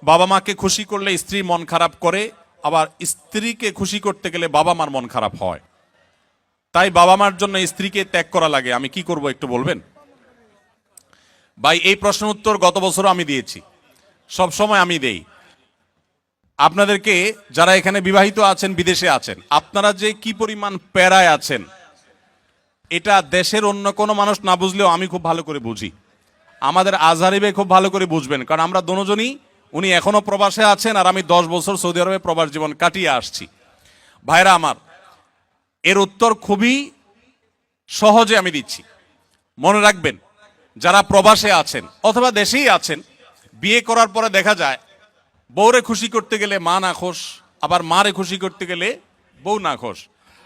বাবা মাকে খুশি করলে স্ত্রী মন খারাপ করে, আবার স্ত্রীকে খুশি করতে গেলে বাবা মার মন খারাপ হয়। তাই বাবা মার জন্য স্ত্রীকে ত্যাগ করা লাগে। আমি কি করব একটু বলবেন? ভাই, এই প্রশ্নের উত্তর গত বছরও আমি দিয়েছি, সব সময় আমি দেই। আপনাদেরকে যারা এখানে বিবাহিত আছেন, বিদেশে আছেন, আপনারা যে কি পরিমাণ প্যারায় আছেন এটা দেশের অন্য কোনো মানুষ না বুঝলেও আমি খুব ভালো করে বুঝি। আমাদের আজহারি ভাই খুব ভালো করে বুঝবেন, কারণ আমরা দুজনই, উনি এখনো প্রবাসে আছেন আর আমি 10 বছর সৌদি আরবে প্রবাস জীবন কাটিয়ে আসছি। ভাইরা আমার, এর উত্তর খুবই সহজে আমি দিচ্ছি। মনে রাখবেন, যারা প্রবাসে আছেন অথবা দেশেই আছেন, বিয়ে করার পরে দেখা যায় বউরে খুশি করতে গেলে মা নাখোশ, আবার মারে খুশি করতে গেলে বউ নাখোশ।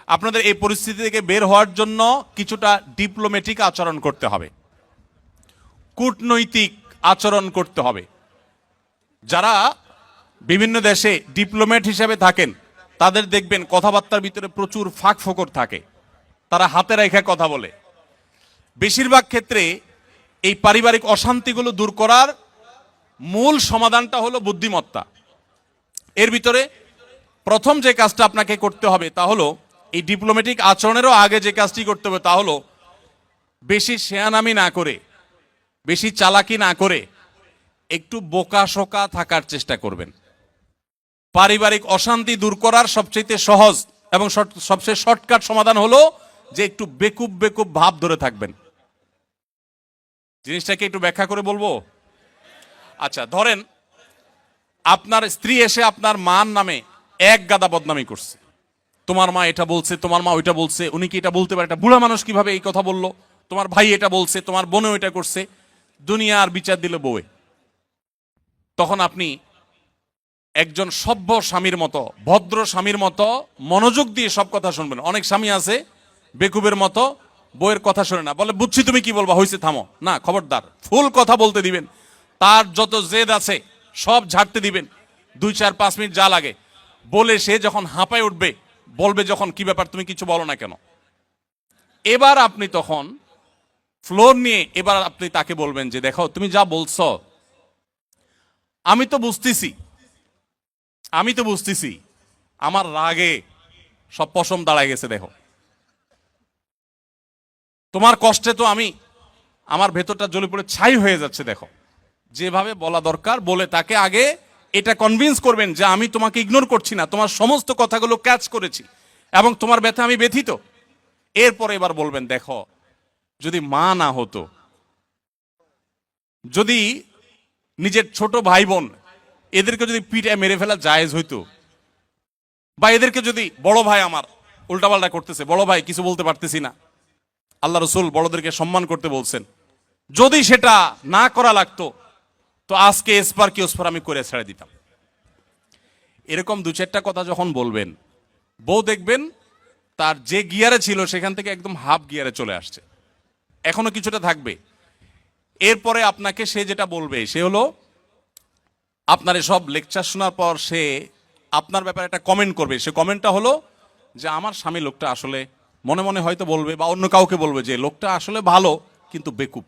আপনাদের এই পরিস্থিতি থেকে বের হওয়ার জন্য কিছুটা ডিপ্লোম্যাটিক আচরণ করতে হবে, কূটনৈতিক আচরণ করতে হবে। যারা বিভিন্ন দেশে ডিপ্লোম্যাট হিসেবে থাকেন তাদের দেখবেন কথাবার্তার ভিতরে প্রচুর ফাঁক ফোকর থাকে, তারা হাতে রেখে কথা বলে। বেশিরভাগ ক্ষেত্রে এই পারিবারিক অশান্তিগুলো দূর করার মূল সমাধানটা হলো বুদ্ধিমত্তা। এর ভিতরে প্রথম যে কাজটা আপনাকে করতে হবে তা হলো, এই ডিপ্লোম্যাটিক আচরণেরও আগে যে কাজটি করতে হবে তা হলো, বেশি শেয়ানামি না করে, বেশি চালাকি না করে একটু বোকাশোকা থাকার চেষ্টা করবেন। পারিবারিক অশান্তি দূর করার সবচেয়ে সহজ এবং সবচেয়ে শর্টকাট সমাধান হলো যে একটু বেকুব বেকুব ভাব ধরে থাকবেন। জিনিসটাকে একটু ব্যাখ্যা করে বলবো। আচ্ছা, ধরেন আপনার স্ত্রী এসে আপনার মার নামে এক গাদা বদনামি করছে, তোমার মা এটা বলছে, তোমার মা ওইটা বলছে, উনি কি এটা বলতে পারে, একটা বুড়া মানুষ কিভাবে এই কথা বললো, তোমার ভাই এটা বলছে, তোমার বোনও এটা করছে, দুনিয়ার বিচার দিল বউয়ে। তখন আপনি একজন সভ্য স্বামীর মতো, ভদ্র স্বামীর মতো মনোযোগ দিয়ে সব কথা শুনবেন। অনেক স্বামী আছে বেকুবের মতো বউয়ের কথা শুনে না, বলে বুঝছি তুমি কি বলবা, হয়েছে থামো। না, খবরদার, ফুল কথা বলতে দিবেন। তার যত জেদ আছে সব ঝাড়তে দিবেন, 2-4-5 মিনিট যা লাগে। বলে সে যখন হাঁপায় উঠবে, বলবে যখন, কি ব্যাপার তুমি কিছু বলো না কেন। এবার আপনি তখন ফ্লোর নিয়ে এবার আপনি তাকে বলবেন যে দেখো, তুমি যা বলছো আমি তো বুঝতেছি আমার রাগে সব পশম দাঁড়ায় গেছে, দেখো তোমার কষ্টে তো আমার ভেতরটা জ্বলে পড়ে ছাই হয়ে যাচ্ছে, দেখো। যেভাবে বলা দরকার বলে তাকে আগে এটা কনভিন্স করবেন যে আমি তোমাকে ইগনোর করছি না, তোমার সমস্ত কথাগুলো ক্যাচ করেছি এবং তোমার ব্যথা আমি ব্যথিত। এরপরে এবার বলবেন, দেখো যদি মা না হতো, যদি নিজের ছোট ভাই বোন এদেরকে যদি পিটায় মেরে ফেলা জায়েজ হইতো, বা এদেরকে যদি, বড় ভাই আমার উল্টাপাল্টা করতেছে, বড় ভাই কিছু বলতে পারতেছি না, আল্লাহ রসুল বড়দেরকে সম্মান করতে বলছেন, যদি সেটা না করা লাগতো তো আজকে এসপার কি ওসপার আমি করে ছেড়ে দিতাম। এরকম 2-4টা কথা যখন বলবেন, বউ দেখবেন তার যে গিয়ারে ছিল সেখান থেকে একদম হাফ গিয়ারে চলে আসছে, এখনো কিছুটা থাকবে। এরপরে আপনাকে সে যেটা বলবে সে হলো, আপনার সব লেকচার শোনার পর সে আপনার ব্যাপারে একটা কমেন্ট করবে। সে কমেন্টটা হলো যে আমার স্বামী লোকটা আসলে, মনে মনে হয়তো বলবে বা অন্য কাউকে বলবে যে লোকটা আসলে ভালো কিন্তু বেকুব।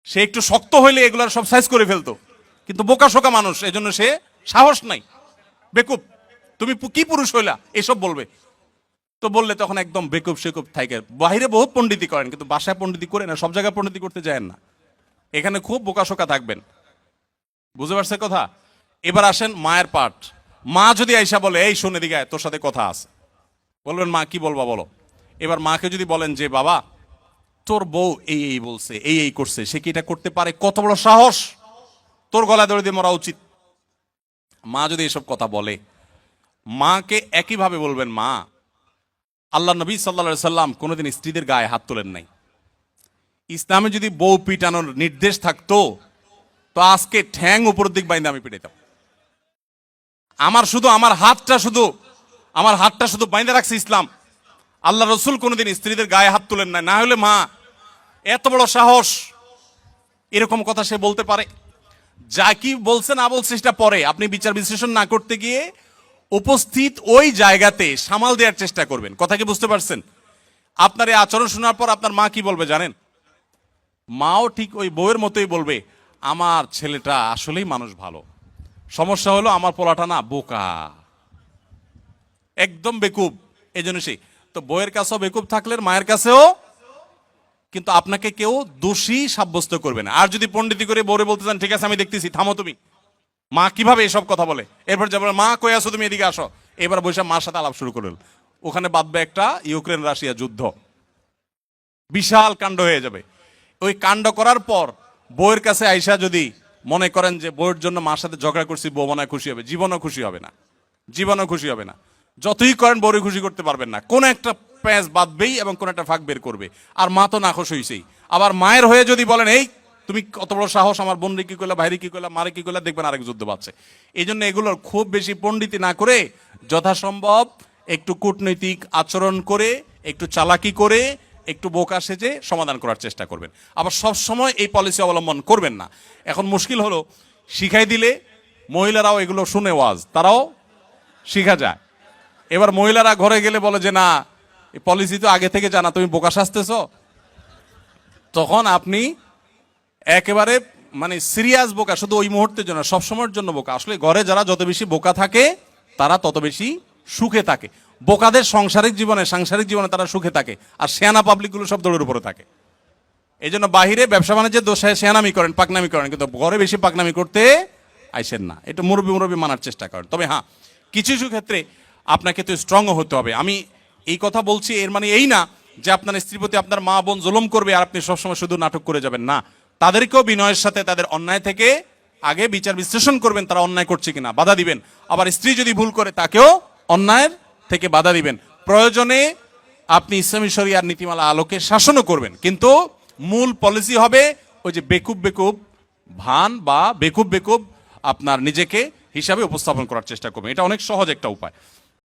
সে একটু শক্ত হইলে এগুলার সব সাইজ করে ফেলতো, কিন্তু বোকা শোকা মানুষ, এজন্য সে সাহস নাই, বেকুব, তুমি কি পুরুষ হইলা, এসব বলবে। তো বললে তখন একদম বেকুব সেকুব থাকে। বাহিরে বহুত পণ্ডিতি করেন, কিন্তু বাসায় পণ্ডিতি করে না, সব জায়গায় পণ্ডিতি করতে যায় না, এখানে খুব বোকাশোকা থাকবেন। বুঝতে পারছে কথা? এবার আসেন মায়ের পার্ট। মা যদি আইসা বলে, এই শুনে দিকে তোর সাথে কথা আছে, বলবেন মা কি বলবা বলো। এবার মাকে যদি বলেন যে বাবা তোর বউ এই এই বলছে, এই এই করছে, সে কি এটা করতে পারে, কত বড় সাহস, তোর গলায় দড়ি দিয়ে মরা উচিত। মা যদি এসব কথা বলে, মাকে একইভাবে বলবেন, মা আল্লাহ নবী সাল্লাল্লাহু আলাইহি সাল্লাম কোনোদিন স্ত্রীদের গায়ে হাত তোলেন নাই। ইসলামে যদি বউ পিটানোর নির্দেশ থাকতো তো আজকে ঠ্যাং উপর দিক বাইন্দে আমি পিটাইতাম। আমার হাতটা শুধু বাইন্দে রাখছে ইসলাম। আল্লাহ রসুল কোনোদিন স্ত্রীদের গায়ে হাত তোলেন নাই। না হলে মা এত বড় সাহস, এরকম কথা সে বলতে পারে। যা কি বলছে না বলছে সেটা পরে, আপনি বিচার বিশ্লেষণ না করতে গিয়ে উপস্থিত ওই জায়গাতে সামাল দেওয়ার চেষ্টা করবেন। কথা কি বুঝতে পারছেন? আপনার এই আচরণ শোনার পর আপনার মা কি বলবে জানেন? মাও ঠিক ওই বউয়ের মতোই বলবে, আমার ছেলেটা আসলেই মানুষ ভালো, সমস্যা হলো আমার পোলাটা না বোকা, একদম বেকুব, এই জন্য সেই তো বইয়ের কাছেও বেকুব থাকলে মায়ের কাছেও, কিন্তু আপনাকে কেউ দোষী সাব্যস্ত করবে না। আর যদি পণ্ডিতি করে বউরে বলতে চান, ঠিক আছে আমি দেখতেছি, থামো তুমি, মা কিভাবে এসব কথা বলে, এরপর যাবার মা কই আসো তুমি, এদিকে আসো, এবার বসে মার সাথে আলাপ শুরু করল, ওখানে বাঁধবে একটা ইউক্রেন রাশিয়া যুদ্ধ, বিশাল কাণ্ড হয়ে যাবে। ওই কাণ্ড করার পর বউয়ের কাছে আইসা যদি মনে করেন যে বউয়ের জন্য মার সাথে ঝগড়া করছি, বউ মনে হয় খুশি হবে, জীবনও খুশি হবে না, জীবনও খুশি হবে না। যতই করেন বউরে খুশি করতে পারবেন না, কোন একটা প্যাঁচ বাঁধবেই এবং কোন একটা ফাঁক বের করবে। আর মা তো নাখোশ হইছেই, আবার মায়ের হয়ে যদি বলেন এই তুমি কত বড় সাহস, আমার বোনরে কি করলা, ভাইরে কি করলা, মারে কি করলা, দেখবেন আরেক যুদ্ধ বাড়ছে। এই জন্য এগুলোর খুব বেশি পণ্ডিতি না করে যথাসম্ভব একটু কূটনৈতিক আচরণ করে, একটু চালাকি করে, একটু বোকা সেজে সমাধান করার চেষ্টা করবেন। আবার সব সময় এই পলিসি অবলম্বন করবেন না। এখন মুশকিল হলো, শিখাই দিলে মহিলারাও এগুলো শুনে ওয়াজ, তারাও শিখা যায়। এবার মহিলারা ঘরে গেলে বলে যে না, এই পলিসি তো আগে থেকে জানা, তুমি বোকা সাজতেছ, তখন আপনি একেবারে মানে সিরিয়াস বোকা, শুধু ওই মুহূর্তের জন্য, সবসময়ের জন্য বোকা। আসলে ঘরে যারা যত বেশি বোকা থাকে তারা তত বেশি সুখে থাকে। বোকাদের সাংসারিক জীবনে তারা সুখে থাকে, আর শেয়ানা পাবলিকগুলো সব দৌড়ের উপরে থাকে। এই জন্য বাহিরে ব্যবসা বাণিজ্যের দোষায় শেয়ানামি করেন, পাকনামি করেন, কিন্তু ঘরে বেশি পাকনামি করতে আইসেন না। এটা মুরব্বী মানার চেষ্টা করেন। তবে হ্যাঁ, কিছু কিছু ক্ষেত্রে আপনাকে তো স্ট্রংও হতে হবে। আমি এই কথা বলছি, এর মানে এই না যে আপনার স্ত্রীর প্রতি আপনার মা বোন জুলুম করবে আর আপনি সবসময় শুধু নাটক করে যাবেন, না। তাদেরকেও বিনয়ের সাথে তাদের অন্যায় থেকে আগে বিচার বিশ্লেষণ করবেন, তারা অন্যায় করছে কিনা, বাধা দিবেন। আবার স্ত্রী যদি ভুল করে তাকেও অন্যায়ের থেকে বাধা দিবেন। প্রয়োজনে আপনি ইসলামী শরিয়ার নীতিমালা আলোকে শাসনও করবেন, কিন্তু মূল পলিসি হবে ওই যে বেকুব বেকুব ভান বা বেকুব বেকুব আপনার নিজেকে হিসাবে উপস্থাপন করার চেষ্টা করবেন। এটা অনেক সহজ একটা উপায়।